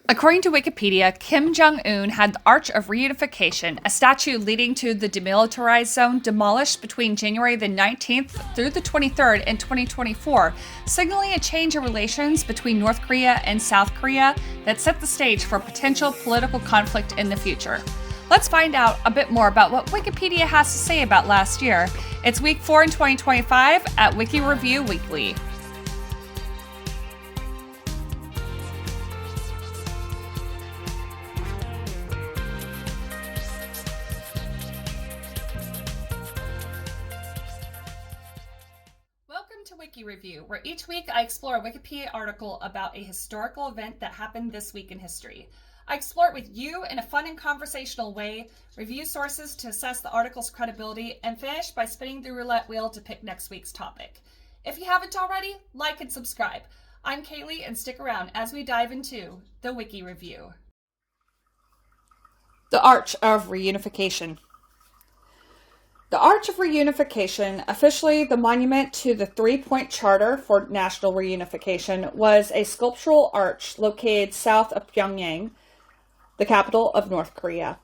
According to Wikipedia, Kim Jong Un had the Arch of Reunification, a statue leading to the demilitarized zone, demolished between January the 19th through the 23rd in 2024, signaling a change in relations between North Korea and South Korea that set the stage for potential political conflict in the future. Let's find out a bit more about what Wikipedia has to say about last year. It's week 4 in 2025 at Wiki Review Weekly. To Wiki Review, where each week I explore a Wikipedia article about a historical event that happened this week in history. I explore it with you in a fun and conversational way, review sources to assess the article's credibility, and finish by spinning the roulette wheel to pick next week's topic. If you haven't already, like and subscribe. I'm Kaylee, and stick around as we dive into the Wiki Review. The Arch of Reunification. The Arch of Reunification, officially the monument to the 3-point charter for national reunification, was a sculptural arch located south of Pyongyang, the capital of North Korea.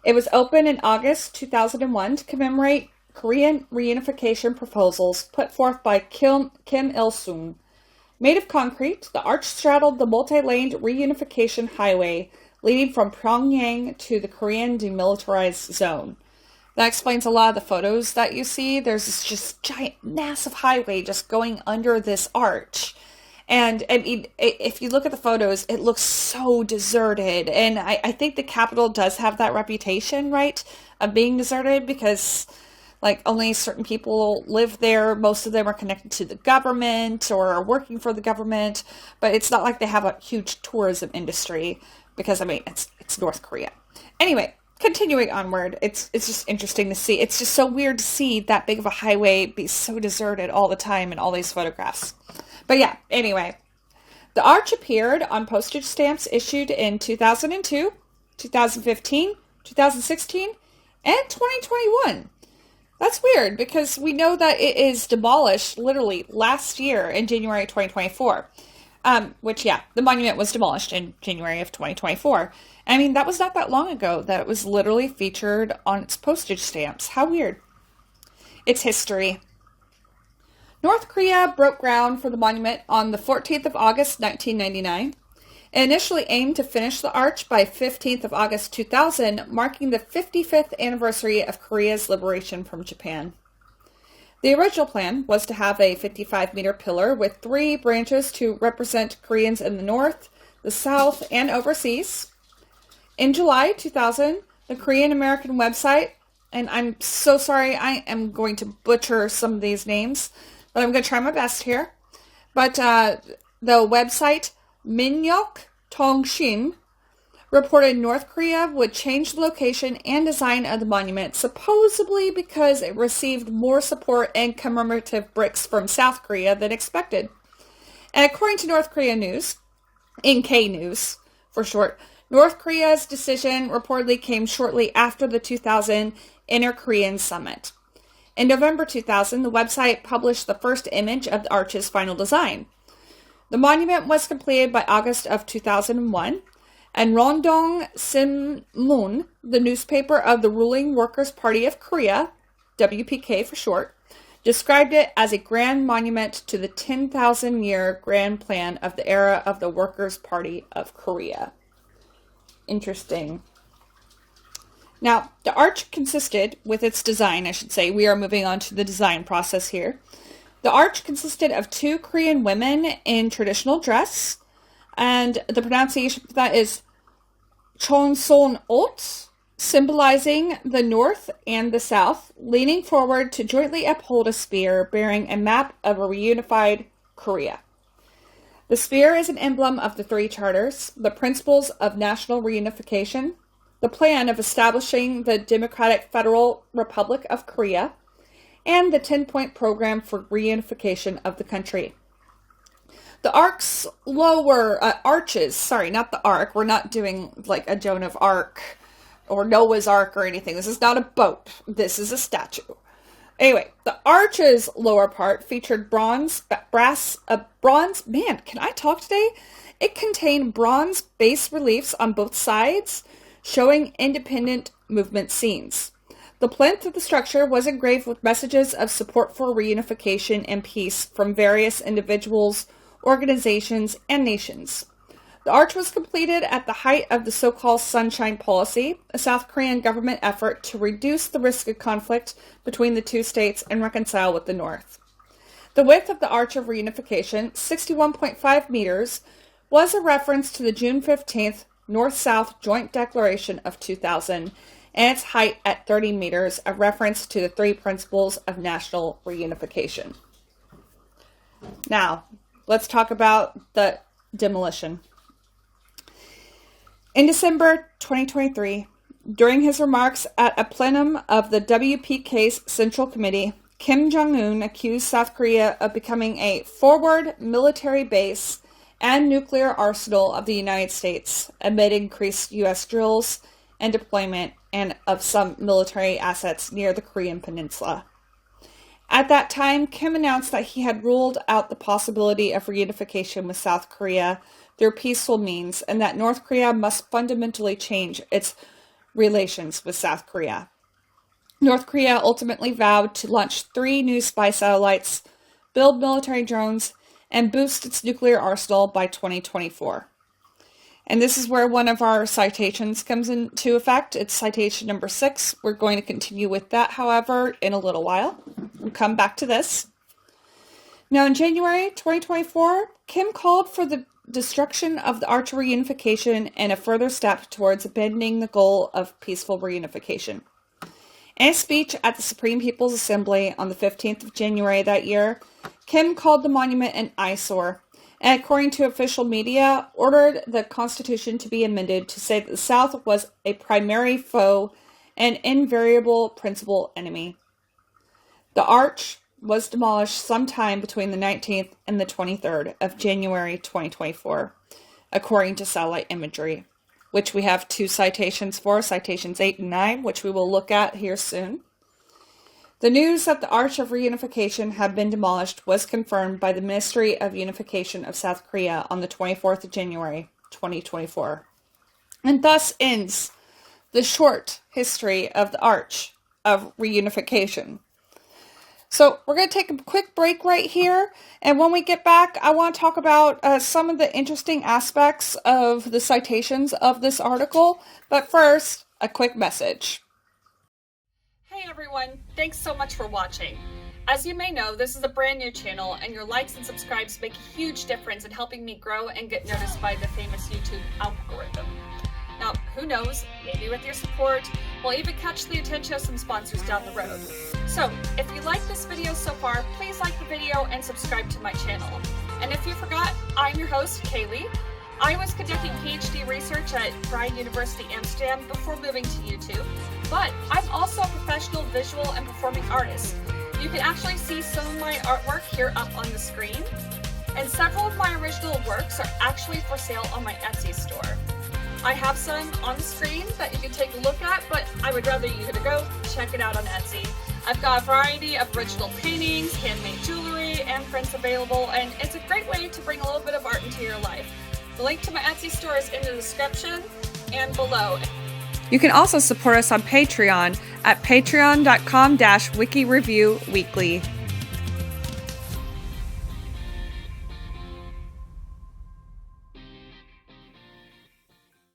It was opened in August 2001 to commemorate Korean reunification proposals put forth by Kim Il-sung. Made of concrete, the arch straddled the multi-laned reunification highway leading from Pyongyang to the Korean demilitarized zone. That explains a lot of the photos that you see. There's this just giant, massive highway just going under this arch. And I mean, if you look at the photos, it looks so deserted. And I think the capital does have that reputation, right, of being deserted because, like, only certain people live there. Most of them are connected to the government or are working for the government. But it's not like they have a huge tourism industry because, I mean, it's North Korea. Anyway. Continuing onward, it's just interesting to see. It's just so weird to see that big of a highway be so deserted all the time in all these photographs. But yeah, anyway. The arch appeared on postage stamps issued in 2002, 2015, 2016, and 2021. That's weird because we know that it is demolished literally last year in January 2024. The monument was demolished in January of 2024. I mean, that was not that long ago that it was literally featured on its postage stamps. How weird. Its history. North Korea broke ground for the monument on the 14th of August, 1999. It initially aimed to finish the arch by 15th of August, 2000, marking the 55th anniversary of Korea's liberation from Japan. The original plan was to have a 55-meter pillar with 3 branches to represent Koreans in the north, the south, and overseas. In July 2000, the Korean-American website, and I'm so sorry, I am going to butcher some of these names, but I'm going to try my best here. But the website Minhyok Tongshin reported North Korea would change the location and design of the monument, supposedly because it received more support and commemorative bricks from South Korea than expected. And according to North Korea News, NK News for short, North Korea's decision reportedly came shortly after the 2000 Inter-Korean Summit. In November 2000, the website published the first image of the arch's final design. The monument was completed by August of 2001, and Rondong Sinmun, the newspaper of the ruling Workers' Party of Korea, WPK for short, described it as a grand monument to the 10,000-year grand plan of the era of the Workers' Party of Korea. Interesting. Now, the arch consisted, with its design, I should say, we are moving on to the design process here. The arch consisted of 2 Korean women in traditional dress, and the pronunciation for that is Chonson-ot, symbolizing the North and the South, leaning forward to jointly uphold a spear bearing a map of a reunified Korea. The spear is an emblem of the 3 charters, the principles of national reunification, the plan of establishing the Democratic Federal Republic of Korea, and the 10-point program for reunification of the country. The arches, not the ark. We're not doing like a Joan of Arc or Noah's Ark or anything. This is not a boat. This is a statue. Anyway, the arch's lower part featured bronze, man, can I talk today? It contained bronze bas reliefs on both sides, showing independent movement scenes. The plinth of the structure was engraved with messages of support for reunification and peace from various individuals, organizations, and nations. The arch was completed at the height of the so-called Sunshine Policy, a South Korean government effort to reduce the risk of conflict between the two states and reconcile with the North. The width of the Arch of Reunification, 61.5 meters, was a reference to the June 15th North-South Joint Declaration of 2000, and its height at 30 meters, a reference to the three principles of national reunification. Now, let's talk about the demolition. In December 2023, during his remarks at a plenum of the WPK's Central Committee, Kim Jong Un accused South Korea of becoming a forward military base and nuclear arsenal of the United States, amid increased U.S. drills and deployment and of some military assets near the Korean Peninsula. At that time, Kim announced that he had ruled out the possibility of reunification with South Korea through peaceful means, and that North Korea must fundamentally change its relations with South Korea. North Korea ultimately vowed to launch 3 new spy satellites, build military drones, and boost its nuclear arsenal by 2024. And this is where one of our citations comes into effect. It's citation number 6. We're going to continue with that, however, in a little while. We'll come back to this. Now, in January 2024, Kim called for the destruction of the Arch of Reunification and a further step towards abandoning the goal of peaceful reunification. In a speech at the Supreme People's Assembly on the 15th of January that year, Kim called the monument an eyesore, and according to official media, ordered the Constitution to be amended to say that the South was a primary foe and invariable principal enemy. The arch was demolished sometime between the 19th and the 23rd of January 2024, according to satellite imagery, which we have 2 citations for, citations 8 and 9, which we will look at here soon. The news that the Arch of Reunification had been demolished was confirmed by the Ministry of Unification of South Korea on the 24th of January 2024. And thus ends the short history of the Arch of Reunification. So we're going to take a quick break right here, and when we get back, I want to talk about some of the interesting aspects of the citations of this article. But first, a quick message. Hey everyone, thanks so much for watching. As you may know, this is a brand new channel, and your likes and subscribes make a huge difference in helping me grow and get noticed by the famous YouTube algorithm. Now, who knows, maybe with your support, we'll even catch the attention of some sponsors down the road. So, if you like this video so far, please like the video and subscribe to my channel. And if you forgot, I'm your host, Kaylee. I was conducting PhD research at Vrije University Amsterdam before moving to YouTube, but I'm also a professional visual and performing artist. You can actually see some of my artwork here up on the screen, and several of my original works are actually for sale on my Etsy store. I have some on the screen that you can take a look at, but I would rather you to go check it out on Etsy. I've got a variety of original paintings, handmade jewelry, and prints available, and it's a great way to bring a little bit of art into your life. The link to my Etsy store is in the description and below. You can also support us on Patreon at patreon.com/Wiki Review Weekly.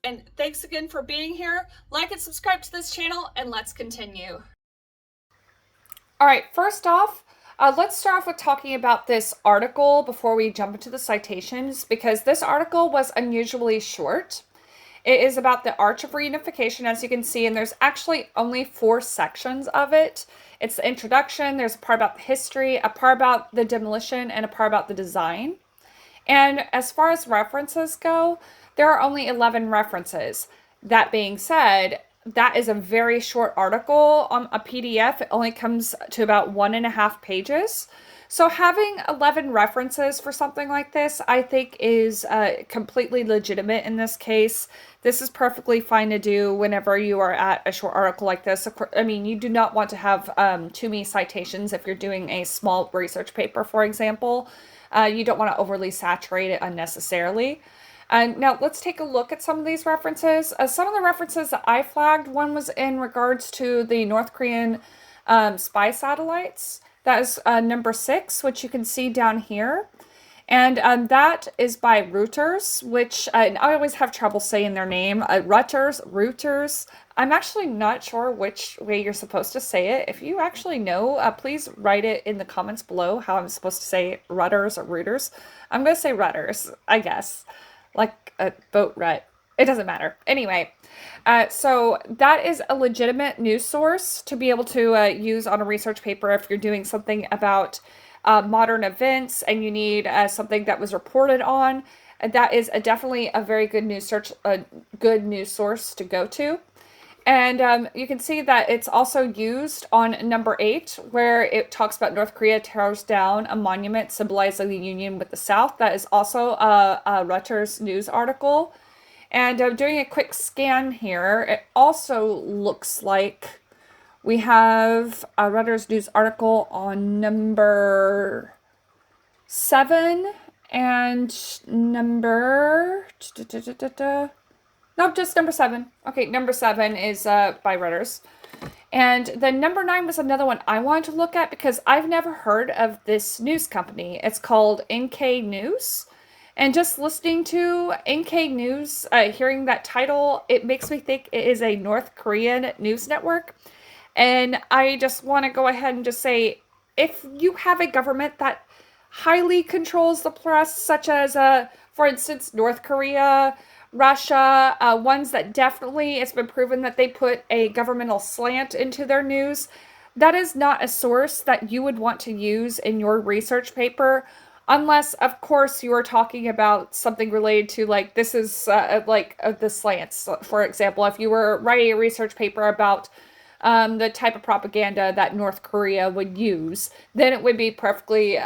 And thanks again for being here. Like and subscribe to this channel, and let's continue. All right, first off, let's start off with talking about this article before we jump into the citations, because this article was unusually short. It is about the Arch of Reunification, as you can see, and there's actually only 4 sections of it. It's the introduction, there's a part about the history, a part about the demolition, and a part about the design. And as far as references go, there are only 11 references. That being said, that is a very short article on a PDF. It only comes to about 1.5 pages. So having 11 references for something like this, I think is completely legitimate in this case. This is perfectly fine to do whenever you are at a short article like this. I mean, you do not want to have too many citations if you're doing a small research paper, for example. You don't want to overly saturate it unnecessarily. And now let's take a look at some of these references. Some of the references that I flagged, one was in regards to the North Korean spy satellites. That is number 6, which you can see down here. And that is by Reuters, which and I always have trouble saying their name. Reuters. I'm actually not sure which way you're supposed to say it. If you actually know, please write it in the comments below how I'm supposed to say Reuters or Reuters. I'm going to say Reuters, I guess. Like a boat rut. It doesn't matter. Anyway, so that is a legitimate news source to be able to use on a research paper if you're doing something about modern events and you need something that was reported on. That is definitely a very good good news source to go to. And you can see that it's also used on number 8, where it talks about North Korea tears down a monument symbolizing the union with the South. That is also a Reuters news article. And doing a quick scan here, it also looks like we have a Reuters news article on number 7 and number... No, just number 7. Okay, number 7 is by Reuters. And then number 9 was another one I wanted to look at because I've never heard of this news company. It's called NK News. And just listening to NK News, hearing that title, it makes me think it is a North Korean news network. And I just want to go ahead and just say, if you have a government that highly controls the press, such as, for instance, North Korea, Russia, ones that definitely, it's been proven that they put a governmental slant into their news, that is not a source that you would want to use in your research paper. Unless, of course, you are talking about something related to, like, this is, the slants. For example, if you were writing a research paper about the type of propaganda that North Korea would use, then it would be perfectly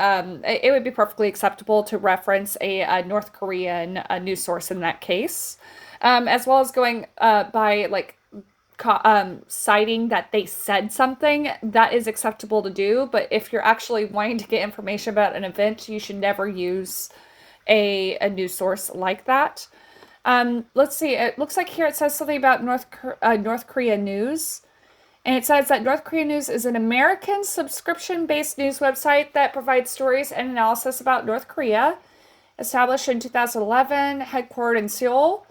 acceptable to reference a North Korean news source in that case, as well as going by, like, citing that they said something. That is acceptable to do, but if you're actually wanting to get information about an event, you should never use a news source like that. Let's see, it looks like here it says something about North Korea news, and it says that North Korea News is an American subscription-based news website that provides stories and analysis about North Korea, established in 2011, headquartered in Seoul,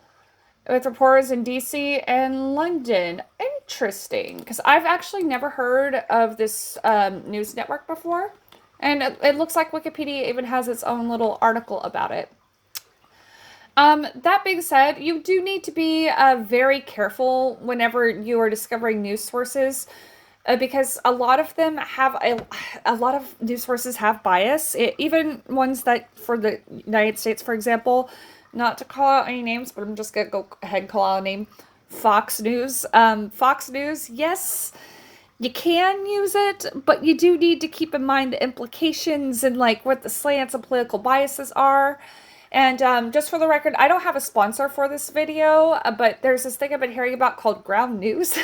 with reporters in DC and London. Interesting, because I've actually never heard of this news network before. And it looks like Wikipedia even has its own little article about it. That being said, you do need to be very careful whenever you are discovering news sources, because a lot of them have a lot of news sources have bias. Even ones that, for the United States, for example, not to call out any names, but I'm just gonna go ahead and call out a name. Fox News. Fox News, yes, you can use it, but you do need to keep in mind the implications and, like, what the slants and political biases are. And just for the record, I don't have a sponsor for this video, but there's this thing I've been hearing about called Ground News.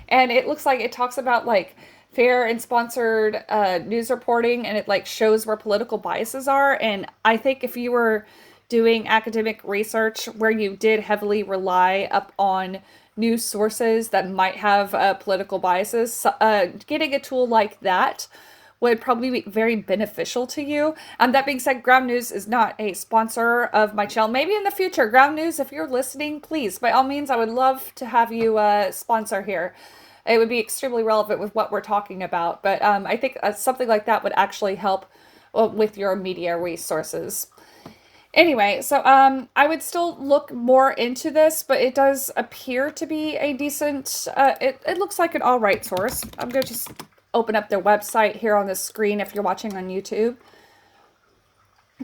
And it looks like it talks about, like, fair and sponsored news reporting, and it, like, shows where political biases are. And I think if you were doing academic research where you did heavily rely up on news sources that might have political biases, getting a tool like that would probably be very beneficial to you. That being said, Ground News is not a sponsor of my channel. Maybe in the future, Ground News, if you're listening, please, by all means, I would love to have you sponsor here. It would be extremely relevant with what we're talking about. But I think something like that would actually help with your media resources. Anyway, so I would still look more into this, but it does appear to be a decent, it looks like an alright source. I'm going to just open up their website here on the screen if you're watching on YouTube.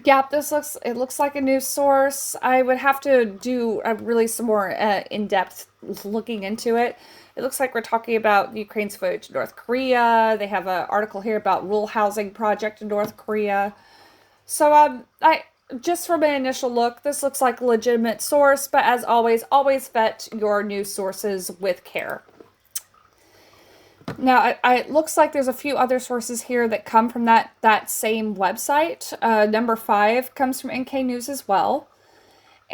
Yeah, it looks like a news source. I would have to do really some more in-depth looking into it. It looks like we're talking about Ukraine's footage in North Korea. They have an article here about rural housing project in North Korea. So just from an initial look, this looks like a legitimate source, but as always vet your news sources with care. Now, it looks like there's a few other sources here that come from that same website. Number 5 comes from NK News as well.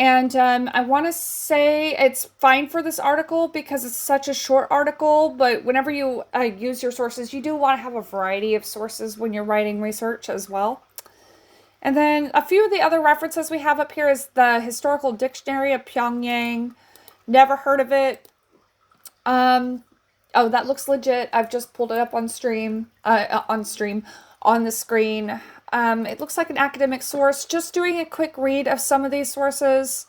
And I want to say it's fine for this article because it's such a short article, but whenever you use your sources, you do want to have a variety of sources when you're writing research as well. And then a few of the other references we have up here is the Historical Dictionary of Pyongyang. Never heard of it. Oh, that looks legit. I've just pulled it up on the screen. It looks like an academic source. Just doing a quick read of some of these sources.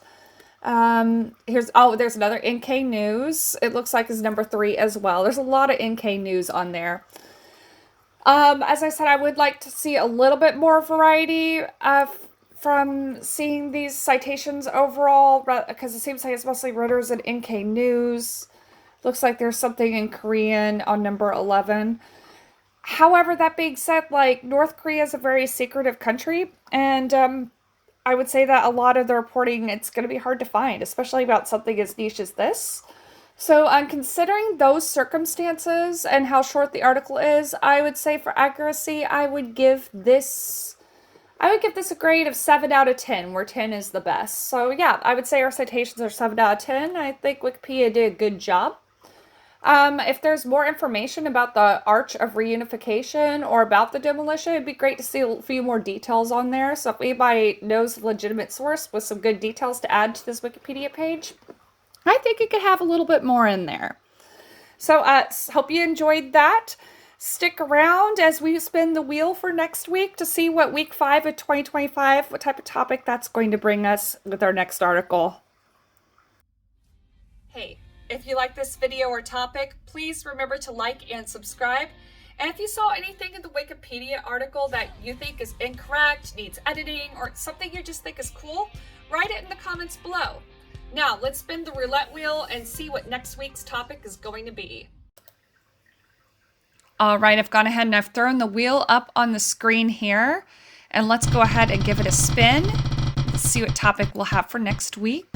There's another NK News. It looks like is number 3 as well. There's a lot of NK News on there. As I said, I would like to see a little bit more variety from seeing these citations overall, because it seems like it's mostly Reuters and NK News. Looks like there's something in Korean on number 11. However, that being said, like, North Korea is a very secretive country, and I would say that a lot of the reporting, it's going to be hard to find, especially about something as niche as this. So, considering those circumstances and how short the article is, I would say for accuracy, I would give this a grade of 7 out of 10, where 10 is the best. So, yeah, I would say our citations are 7 out of 10. I think Wikipedia did a good job. If there's more information about the Arch of Reunification or about the demolition, it'd be great to see a few more details on there. So if anybody knows a legitimate source with some good details to add to this Wikipedia page, I think it could have a little bit more in there. So hope you enjoyed that. Stick around as we spin the wheel for next week to see what week 5 of 2025, what type of topic that's going to bring us with our next article. Hey. If you like this video or topic, please remember to like and subscribe. And if you saw anything in the Wikipedia article that you think is incorrect, needs editing, or something you just think is cool, write it in the comments below. Now, let's spin the roulette wheel and see what next week's topic is going to be. All right, I've gone ahead and I've thrown the wheel up on the screen here. And let's go ahead and give it a spin. Let's see what topic we'll have for next week.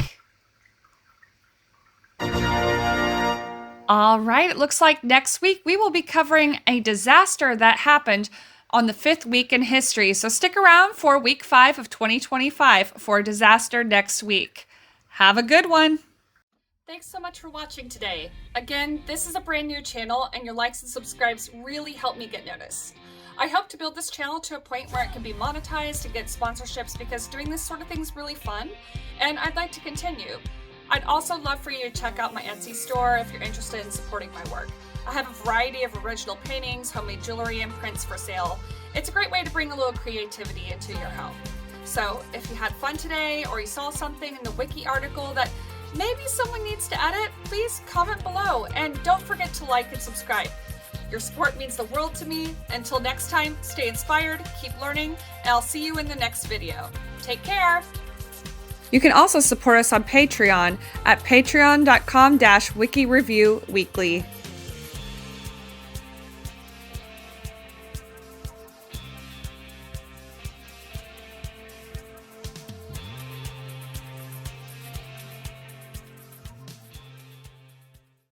All right, it looks like next week we will be covering a disaster that happened on the 5th week in history. So stick around for week 5 of 2025 for a disaster next week. Have a good one. Thanks so much for watching today. Again, this is a brand new channel and your likes and subscribes really help me get noticed. I hope to build this channel to a point where it can be monetized and get sponsorships because doing this sort of thing is really fun and I'd like to continue. I'd also love for you to check out my Etsy store if you're interested in supporting my work. I have a variety of original paintings, homemade jewelry, and prints for sale. It's a great way to bring a little creativity into your home. So if you had fun today or you saw something in the wiki article that maybe someone needs to edit, please comment below and don't forget to like and subscribe. Your support means the world to me. Until next time, stay inspired, keep learning, and I'll see you in the next video. Take care! You can also support us on Patreon at patreon.com/Wiki Review Weekly.